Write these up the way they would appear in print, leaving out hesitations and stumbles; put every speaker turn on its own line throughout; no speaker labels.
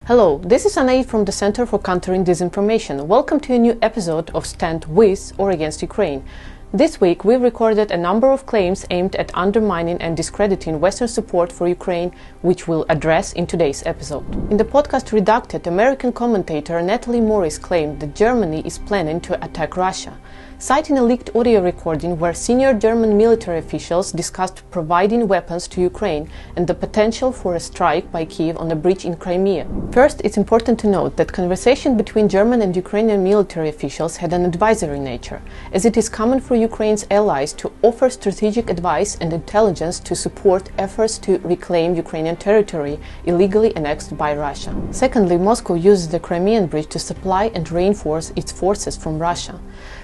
Hello, this is Anaid from the Center for Countering Disinformation. Welcome to a new episode of Stand With or Against Ukraine. This week we recorded a number of claims aimed at undermining and discrediting Western support for Ukraine, which we'll address in today's episode. In the podcast Redacted, American commentator Natalie Morris claimed that Germany is planning to attack Russia, citing a leaked audio recording where senior German military officials discussed providing weapons to Ukraine and the potential for a strike by Kiev on a bridge in Crimea. First, it's important to note that conversation between German and Ukrainian military officials had an advisory nature, as it is common for Ukraine's allies to offer strategic advice and intelligence to support efforts to reclaim Ukrainian territory illegally annexed by Russia. Secondly, Moscow uses the Crimean bridge to supply and reinforce its forces from Russia.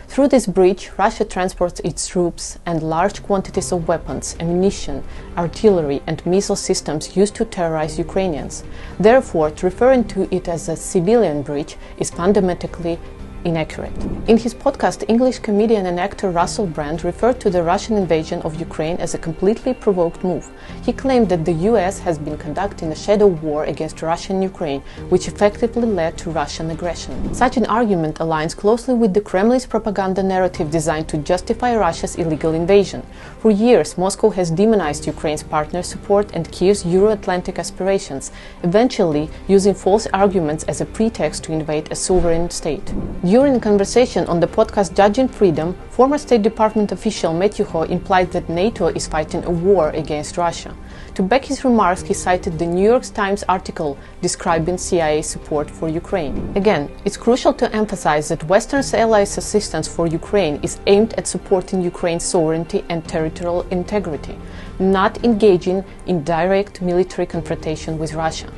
Through this bridge, Russia transports its troops and large quantities of weapons, ammunition, artillery and missile systems used to terrorize Ukrainians. Therefore, referring to it as a civilian bridge is fundamentally inaccurate. In his podcast, English comedian and actor Russell Brand referred to the Russian invasion of Ukraine as a completely provoked move. He claimed that the US has been conducting a shadow war against Russia and Ukraine, which effectively led to Russian aggression. Such an argument aligns closely with the Kremlin's propaganda narrative designed to justify Russia's illegal invasion. For years, Moscow has demonized Ukraine's partner support and Kiev's Euro-Atlantic aspirations, eventually using false arguments as a pretext to invade a sovereign state. During a conversation on the podcast Judging Freedom, former State Department official Matthew Ho implied that NATO is fighting a war against Russia. To back his remarks, he cited the New York Times article describing CIA support for Ukraine. Again, it's crucial to emphasize that Western allies' assistance for Ukraine is aimed at supporting Ukraine's sovereignty and territorial integrity, not engaging in direct military confrontation with Russia.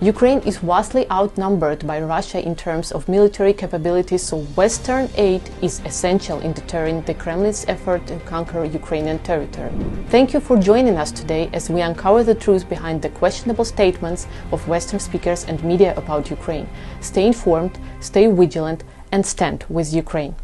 Ukraine is vastly outnumbered by Russia in terms of military capabilities, so Western aid is essential in deterring the Kremlin's effort to conquer Ukrainian territory. Thank you for joining us today as we uncover the truth behind the questionable statements of Western speakers and media about Ukraine. Stay informed, stay vigilant, and stand with Ukraine.